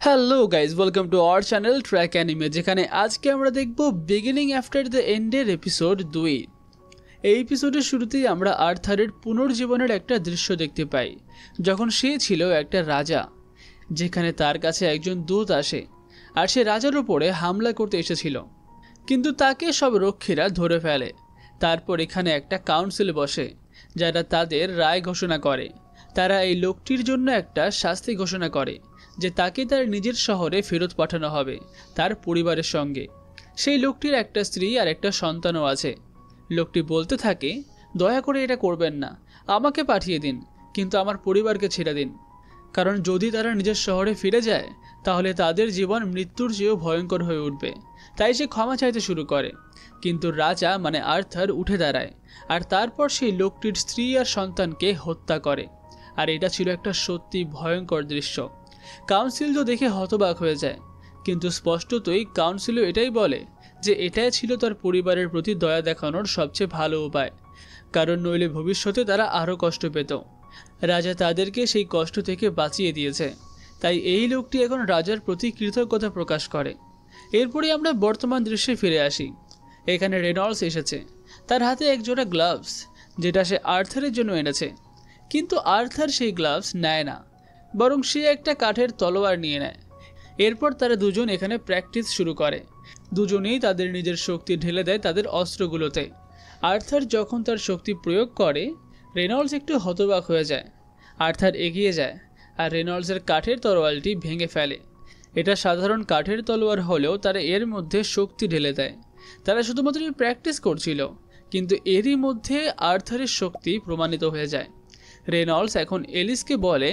Hello guys, welcome to our channel track anime, যেখানে আজকে আমরা দেখব বিগিনিং আফটার দ্য এন্ডের এপিসোড 2। এই এপিসোডের শুরুতেই আমরা আর্থারের পুনর্জীবনের একটা দৃশ্য দেখতে পাই, যখন সে ছিল একটা রাজা, যেখানে তার কাছে একজন দূত আসে আর সে রাজার উপরে হামলা করতে এসেছিল, কিন্তু তাকে সব রক্ষীরা ধরে ফেলে। তারপর এখানে একটা কাউন্সিল বসে, যারা তাদের রায় ঘোষণা করে। তারা এই লোকটির জন্য একটা শাস্তি ঘোষণা করে যে তাকে তার নিজের শহরে ফেরত পাঠানো হবে তার পরিবারের সঙ্গে। সেই লোকটির একটা স্ত্রী আর একটা সন্তানও আছে। লোকটি বলতে থাকে, দয়া করে এটা করবেন না, আমাকে পাঠিয়ে দিন, কিন্তু আমার পরিবারকে ছেড়ে দিন, কারণ যদি তারা নিজের শহরে ফিরে যায় তাহলে তাদের জীবন মৃত্যুর চেয়েও ভয়ঙ্কর হয়ে উঠবে। তাই সে ক্ষমা চাইতে শুরু করে, কিন্তু রাজা মানে আর্থার উঠে দাঁড়ায় আর তারপর সেই লোকটির স্ত্রী আর সন্তানকে হত্যা করে। আর এটা ছিল একটা সত্যি ভয়ঙ্কর দৃশ্য। কাউন্সিল তো দেখে হতবাক হয়ে যায়, কিন্তু স্পষ্টতই কাউন্সিলও এটাই বলে যে এটাই ছিল তার পরিবারের প্রতি দয়া দেখানোর সবচেয়ে ভালো উপায়, কারণ নইলে ভবিষ্যতে তারা আরও কষ্ট পেত। রাজা তাদেরকে সেই কষ্ট থেকে বাঁচিয়ে দিয়েছে, তাই এই লোকটি এখন রাজার প্রতি কৃতজ্ঞতা প্রকাশ করে। এরপরে আমরা বর্তমান দৃশ্যে ফিরে আসি। এখানে রেনল্ডস এসেছে, তার হাতে একজোড়া গ্লাভস যেটা সে আর্থারের জন্য এনেছে, কিন্তু আর্থার সেই গ্লাভস নেয় না, বরং সে একটা কাঠের তলোয়ার নিয়ে নেয়। এরপর তারা দুজন এখানে প্র্যাকটিস শুরু করে। দুজনেই তাদের নিজের শক্তি ঢেলে দেয় তাদের অস্ত্রগুলোতে। আর্থার যখন তার শক্তি প্রয়োগ করে, রেনল্ডস একটু হতবাক হয়ে যায়। আর্থার এগিয়ে যায় আর রেনল্ডসের কাঠের তলোয়ারটি ভেঙে ফেলে। এটা সাধারণ কাঠের তলোয়ার হলেও তারা এর মধ্যে শক্তি ঢেলে দেয়। তারা শুধুমাত্র প্র্যাকটিস করছিল, কিন্তু এরই মধ্যে আর্থারের শক্তি প্রমাণিত হয়ে যায়। রেনল্ডস এখন এলিসকে বলে,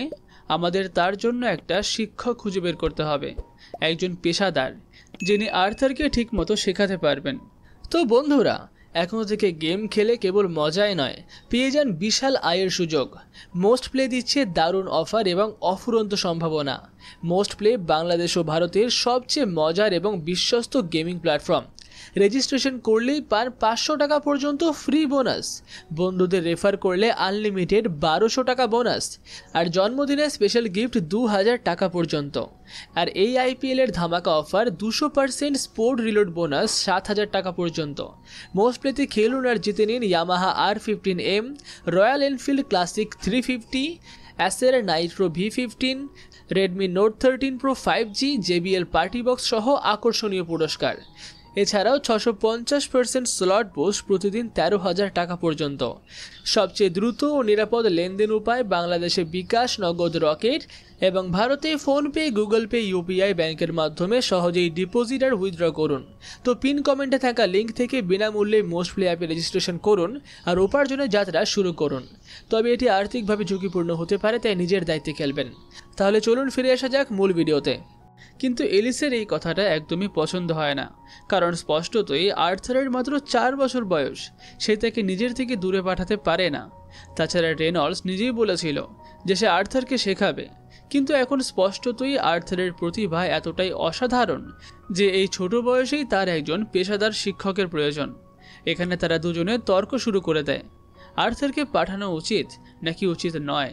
আমাদের তার জন্য একটা শিক্ষক খুঁজে বের করতে হবে, একজন পেশাদার যিনি আর্থারকে ঠিকমতো শেখাতে পারবেন। তো বন্ধুরা, এখন থেকে গেম খেলে কেবল মজাই নয়, পেয়ে যান বিশাল আয়ের সুযোগ। মোস্ট প্লে দিচ্ছে দারুণ অফার এবং অফুরন্ত সম্ভাবনা। মোস্ট প্লে বাংলাদেশ ও ভারতের সবচেয়ে মজার এবং বিশ্বস্ত গেমিং প্ল্যাটফর্ম। রেজিস্ট্রেশন করলেই পান 500 টাকা পর্যন্ত ফ্রি বোনাস, বন্ধুদের রেফার করলে আনলিমিটেড 1200 টাকা বোনাস, আর জন্মদিনে স্পেশাল গিফট 2000 টাকা পর্যন্ত। আর এই আইপিএলের ধামাকা অফার 200% স্পোর্ট রিলোড বোনাস 7000 টাকা পর্যন্ত। মোস্ট প্লেতে খেলুন আর জিতে নিন Yamaha R15M, Royal Enfield Classic 350, Acer Nitro V15, Redmi Note 13 Pro 5G, JBL party box সহ আকর্ষণীয় পুরস্কার। এছাড়াও 650% স্লট বুস্ট প্রতিদিন 13,000 টাকা পর্যন্ত। সবচেয়ে দ্রুত ও নিরাপদ লেনদেন উপায় বাংলাদেশে বিকাশ, নগদ, রকেট এবং ভারতে ফোনপে, গুগল পে, ইউপিআই ব্যাংকের মাধ্যমে সহজেই ডিপোজিট আর উইথড্র করুন। তো পিন কমেন্টে থাকা লিঙ্ক থেকে বিনামূল্যে মোস্ট প্লে অ্যাপে রেজিস্ট্রেশন করুন আর উপার্জনের যাত্রা শুরু করুন। তবে এটি আর্থিকভাবে ঝুঁকিপূর্ণ হতে পারে, তাই নিজের দায়িত্বে খেলবেন। তাহলে চলুন ফিরে আসা যাক মূল ভিডিওতে। কিন্তু এলিসের এই কথাটা একদমই পছন্দ হয় না, কারণ স্পষ্টতই আর্থারের মাত্র 4 বছর বয়স, সে তাকে নিজের থেকে দূরে পাঠাতে পারে না। তাছাড়া রেনল্ডস নিজেই বলেছিল যে সে আর্থারকে শেখাবে, কিন্তু এখন স্পষ্টতই আর্থারের প্রতিভা এতটাই অসাধারণ যে এই ছোট বয়সেই তার একজন পেশাদার শিক্ষকের প্রয়োজন। এখানে তারা দুজনে তর্ক শুরু করে দেয়, আর্থারকে পাঠানো উচিত নাকি উচিত নয়।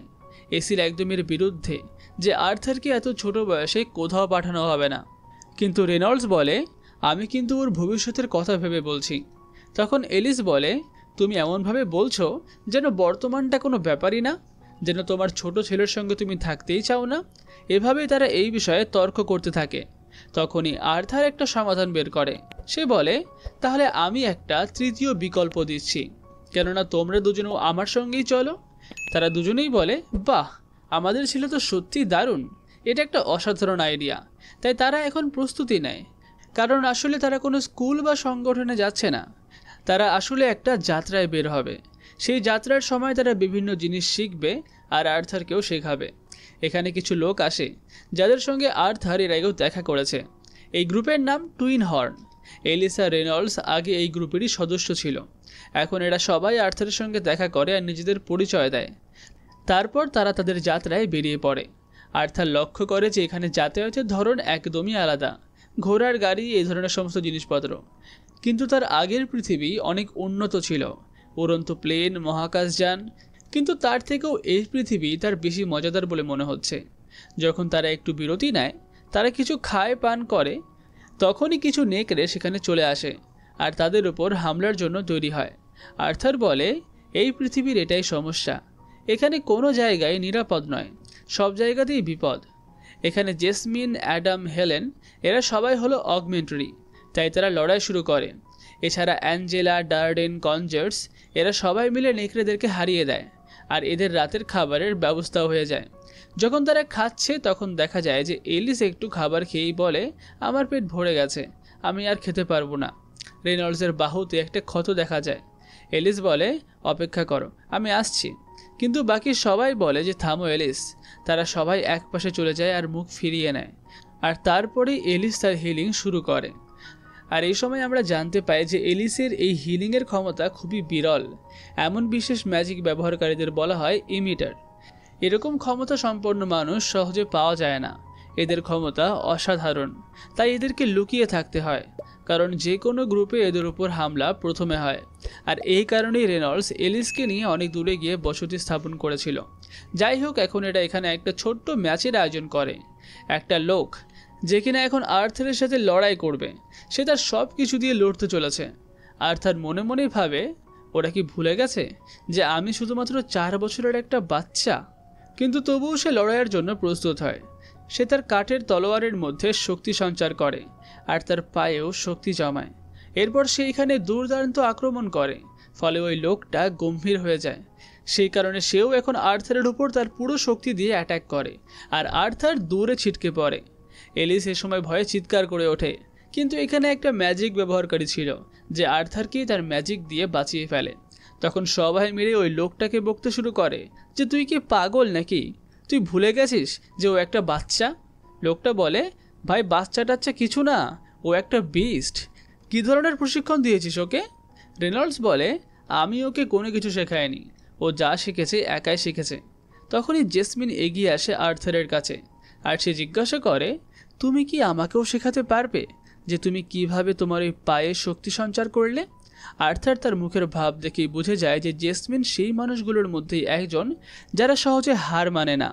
এসির একদমের বিরুদ্ধে যে আর্থারকে এত ছোট বয়সে কোথাও পাঠানো হবে না, কিন্তু রেনল্ডস বলে, আমি কিন্তু ওর ভবিষ্যতের কথা ভেবে বলছি। তখন এলিস বলে, তুমি এমনভাবে বলছো যেন বর্তমানটা কোনো ব্যাপারই না, যেন তোমার ছোট ছেলের সঙ্গে তুমি থাকতেই চাও না। এভাবেই তারা এই বিষয়ে তর্ক করতে থাকে। তখনই আর্থার একটা সমাধান বের করে। সে বলে, তাহলে আমি একটা তৃতীয় বিকল্প দিচ্ছি, কেননা তোমরা দুজনেও আমার সঙ্গেই চলো। তারা দুজনেই বলে, বাহ, আমাদের ছিল তো সত্যি দারুণ, এটা একটা অসাধারণ আইডিয়া। তাই তারা এখন প্রস্তুতি নেয়, কারণ আসলে তারা কোনো স্কুল বা সংগঠনে যাচ্ছে না, তারা আসলে একটা যাত্রায় বের হবে। সেই যাত্রার সময় তারা বিভিন্ন জিনিস শিখবে আর আর্থারকেও শেখাবে। এখানে কিছু লোক আসে যাদের সঙ্গে আর্থার এর আগেও দেখা করেছে। এই গ্রুপের নাম টুইন হর্ন। এলিসা রেনল্ডস আগে এই গ্রুপেরই সদস্য ছিল। এখন এরা সবাই আর্থারের সঙ্গে দেখা করে আর নিজেদের পরিচয় দেয়। তারপর তারা তাদের যাত্রায় বেরিয়ে পড়ে। আর্থার লক্ষ্য করে যে এখানে যাতায়াতের ধরন একদমই আলাদা, ঘোড়ার গাড়ি, এই ধরনের সমস্ত জিনিসপত্র। কিন্তু তার আগের পৃথিবী অনেক উন্নত ছিল, উড়ন্ত প্লেন, মহাকাশযান। কিন্তু তার থেকেও এই পৃথিবী তার বেশি মজাদার বলে মনে হচ্ছে। যখন তারা একটু বিরতি নেয়, তারা কিছু খায় পান করে, তখনই কিছু নেকড়ে সেখানে চলে আসে আর তাদের উপর হামলার জন্য তৈরি হয়। আর্থার বলে, এই পৃথিবীর এটাই সমস্যা, এখানে কোনো জায়গায় নিরাপদ নয়, সব জায়গাতেই বিপদ। এখানে জেসমিন, অ্যাডাম, হেলেন এরা সবাই হলো অগমেন্টারি, তাই তারা লড়াই শুরু করে। এছাড়া অ্যাঞ্জেলা, ডার্ডেন, কনজার্স এরা সবাই মিলে নেকড়েদেরকে হারিয়ে দেয় আর এদের রাতের খাবারের ব্যবস্থাও হয়ে যায়। যখন তারা খাচ্ছে তখন দেখা যায় যে এলিস একটু খাবার খেয়েই বলে, আমার পেট ভরে গেছে, আমি আর খেতে পারবো না। রেনল্ডসের বাহুতে একটা ক্ষত দেখা যায়। এলিস বলে, অপেক্ষা করো, আমি আসছি। কিন্তু বাকি সবাই বলে যে থামো এলিস। তারা সবাই একপাশে চলে যায় আর মুখ ফিরিয়ে নেয়। আর তারপরেই এলিস তার হিলিং শুরু করে। আর এই সময় আমরা জানতে পাই যে এলিসের এই হিলিংয়ের ক্ষমতা খুবই বিরল। এমন বিশেষ ম্যাজিক ব্যবহারকারীদের বলা হয় ইমিটার। এরকম ক্ষমতা সম্পন্ন মানুষ সহজে পাওয়া যায় না। এদের ক্ষমতা অসাধারণ, তাই এদেরকে লুকিয়ে থাকতে হয়, কারণ যে কোনো গ্রুপে এদের উপর হামলা প্রথমে হয়। আর এই কারণেই রেনল্ডস এলিসকে নিয়ে অনেক দূরে গিয়ে বসতি স্থাপন করেছিল। যাই হোক, এখন এখানে একটা ছোট্ট ম্যাচের আয়োজন করে। একটা লোক যে কিনা এখন আর্থারের সাথে লড়াই করবে, সে তার সব কিছু দিয়ে লড়তে চলেছে। আর্থার মনে মনেই ভাবে, ওরা কি ভুলে গেছে যে আমি শুধুমাত্র 4 বছরের একটা বাচ্চা? কিন্তু তবুও সে লড়াইয়ের জন্য প্রস্তুত হয়। সে তার কাঠের তলোয়ারের মধ্যে শক্তি সঞ্চার করে আর তার পায়েও শক্তি জমায়। এরপর সে এখানে দুর্দান্ত আক্রমণ করে, ফলে ওই লোকটা গম্ভীর হয়ে যায়। সেই কারণে সেও এখন আর্থারের উপর তার পুরো শক্তি দিয়ে অ্যাটাক করে আর আর্থার দূরে ছিটকে পড়ে। এলিস এ সময় ভয়ে চিৎকার করে ওঠে, কিন্তু এখানে একটা ম্যাজিক ব্যবহারকারী ছিল যে আর্থারকেই তার ম্যাজিক দিয়ে বাঁচিয়ে ফেলে। তখন সবাই মিলে ওই লোকটাকে বকতে শুরু করে যে তুই কি পাগল নাকি? তুই ভুলে গেছিস যে ও একটা বাচ্চা? লোকটা বলে, ভাই বাচ্চা টাচ্চা কিছু না, ও একটা বিস্ট। কী ধরনের প্রশিক্ষণ দিয়েছিস ওকে? রেনল্ডস বলে, আমি ওকে কোনো কিছু শেখাইনি, ও যা শিখেছে একাই শিখেছে। তখনই জেসমিন এগিয়ে আসে আর্থারের কাছে আর সে জিজ্ঞাসা করে, তুমি কি আমাকেও শেখাতে পারবে যে তুমি কিভাবে তোমার ওই পায়ে শক্তি সঞ্চার করলে? আর্থার তার মুখের ভাব দেখেই বুঝে যায় যে জেসমিন সেই মানুষগুলোর মধ্যেই একজন যারা সহজে হার মানে না,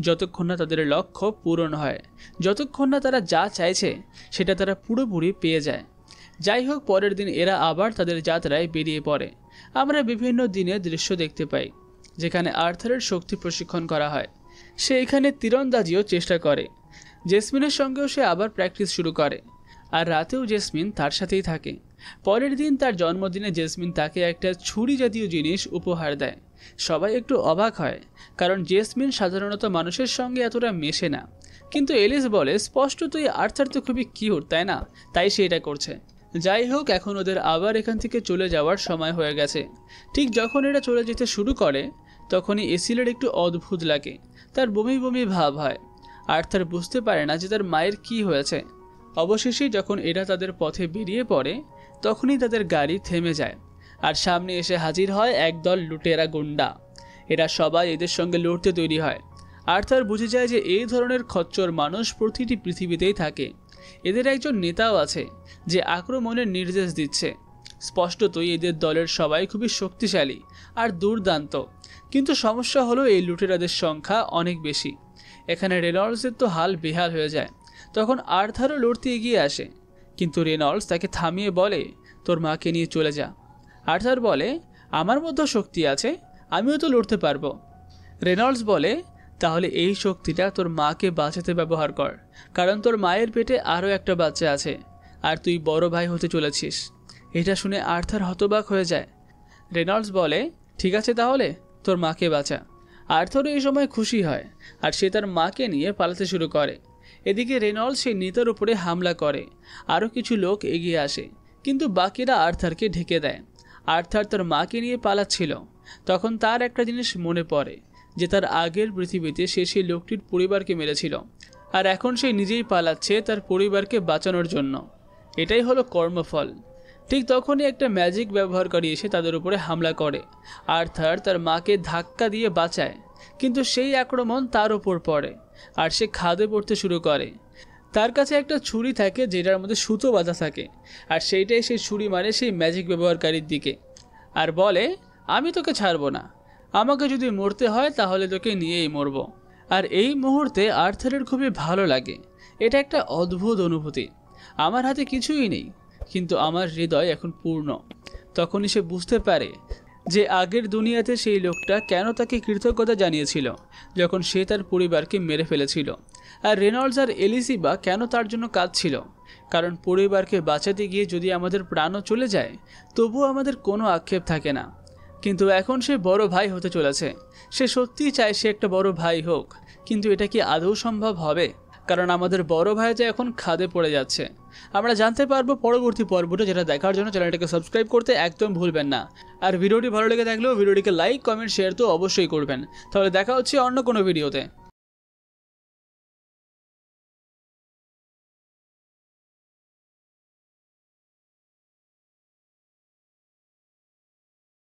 যতক্ষণ না তাদের লক্ষ্য পূরণ হয়, যতক্ষণ না তারা যা চাইছে সেটা তারা পুরোপুরি পেয়ে যায়। যাই হোক, পরের দিন এরা আবার তাদের যাত্রায় বেরিয়ে পড়ে। আমরা বিভিন্ন দিনের দৃশ্য দেখতে পাই যেখানে আর্থারের শক্তি প্রশিক্ষণ করা হয়। সে এখানে তীরন্দাজিও চেষ্টা করে। জেসমিনের সঙ্গেও সে আবার প্র্যাকটিস শুরু করে আর রাতেও জেসমিন তার সাথেই থাকে। পরের দিন তার জন্মদিনে জেসমিন তাকে একটা ছুরি জাতীয় জিনিস উপহার দেয়। সবাই একটু অবাক হয়, কারণ জেসমিন সাধারণত মানুষের সঙ্গে এতটা মেশে না। কিন্তু এলিস বলে, স্পষ্টতই আর্থার তো খুবই কিউট, তাই না? তাই সে এটা করছে। যাই হোক, এখন ওদের আবার এখান থেকে চলে যাওয়ার সময় হয়ে গেছে। ঠিক যখন এরা চলে যেতে শুরু করে তখনই এসিলের একটু অদ্ভুত লাগে, তার বমি বমি ভাব হয়। আর্থার বুঝতে পারে না যে তার মায়ের কি হয়েছে। অবশেষে যখন এরা তাদের পথে বেরিয়ে পড়ে তখনই তাদের গাড়ি থেমে যায় আর সামনে এসে হাজির হয় একদল লুটেরা গুন্ডা। এরা সবাই এদের সঙ্গে লড়তে তৈরি হয়। আর্থার বুঝে যায় যে এই ধরনের খচ্চর মানুষ প্রতিটি পৃথিবীতেই থাকে। এদের একজন নেতাও আছে যে আক্রমণের নির্দেশ দিচ্ছে। স্পষ্টতই এদের দলের সবাই খুবই শক্তিশালী আর দুর্দান্ত, কিন্তু সমস্যা হলো এই লুটেরাদের সংখ্যা অনেক বেশি। এখানে রেনল্ডসের তো হাল বেহাল হয়ে যায়। তখন আর্থারও লড়তে এগিয়ে আসে, কিন্তু রেনল্ডস তাকে থামিয়ে বলে, তোর মাকে নিয়ে চলে যা। আর্থার বলে, আমার মধ্যে শক্তি আছে, আমিও তো লড়তে পারবো। রেনল্ডস বলে, তাহলে এই শক্তিটা তোর মাকে বাঁচাতে ব্যবহার কর, কারণ তোর মায়ের পেটে আরও একটা বাচ্চা আছে আর তুই বড় ভাই হতে চলেছিস। এটা শুনে আর্থার হতবাক হয়ে যায়। রেনল্ডস বলে, ঠিক আছে, তাহলে তোর মাকে বাঁচা। আর্থারও এই সময় খুশি হয় আর সে তার মাকে নিয়ে পালাতে শুরু করে। এদিকে রেনল্ডস সেই নেতার উপরে হামলা করে। আরও কিছু লোক এগিয়ে আসে, কিন্তু বাকিরা আর্থারকে ঢেকে দেয়। আর্থার তার মাকে নিয়ে পালাচ্ছিল। তখন তার একটা জিনিস মনে পড়ে যে তার আগের পৃথিবীতে সে সেই লোকটির পরিবারকে মেরেছিল আর এখন সে নিজেই পালাচ্ছে তার পরিবারকে বাঁচানোর জন্য। এটাই হলো কর্মফল। ঠিক তখনই একটা ম্যাজিক ব্যবহারকারী এসে তাদের উপরে হামলা করে। আর্থার তার মাকে ধাক্কা দিয়ে বাঁচায়, কিন্তু সেই আক্রমণ তার উপর পড়ে আর সে খাদে পড়তে শুরু করে। তার কাছে একটা ছুরি থাকে যেটার মধ্যে সুতো বাঁধা থাকে, আর সেইটাই সেই ছুরি মারে সেই ম্যাজিক ব্যবহারকারীর দিকে আর বলে, আমি তোকে ছাড়বো না, আমাকে যদি মরতে হয় তাহলে তোকে নিয়েই মরবো। আর এই মুহূর্তে আর্থারের খুবই ভালো লাগে এটা একটা অদ্ভুত অনুভূতি। আমার হাতে কিছুই নেই, কিন্তু আমার হৃদয় এখন পূর্ণ। তখনই সে বুঝতে পারে যে আগের দুনিয়াতে সেই লোকটা কেন তাকে কৃতজ্ঞতা জানিয়েছিল যখন সে তার পরিবারকে মেরে ফেলেছিল, আর রেনল্ডস আর এলিসিবা কেন তার জন্য কাঁদছিল। কারণ পরিবারকে বাঁচাতে গিয়ে যদি আমাদের প্রাণও চলে যায় তবুও আমাদের কোনো আক্ষেপ থাকে না। কিন্তু এখন সে বড় ভাই হতে চলেছে। সে সত্যিই চায় সে একটা বড় ভাই হোক, কিন্তু এটা কি আদৌ সম্ভব হবে? কারণ আমাদের বড় ভাইটা এখন খাদে পড়ে যাচ্ছে। আমরা জানতে পারবো পরবর্তী পর্বটা, যেটা দেখার জন্য চ্যানেলটাকে সাবস্ক্রাইব করতে একদম ভুলবেন না। আর ভিডিওটি ভালো লেগে থাকলেও ভিডিওটিকে লাইক, কমেন্ট, শেয়ার তো অবশ্যই করবেন। তাহলে দেখা হচ্ছে অন্য কোনো ভিডিওতে।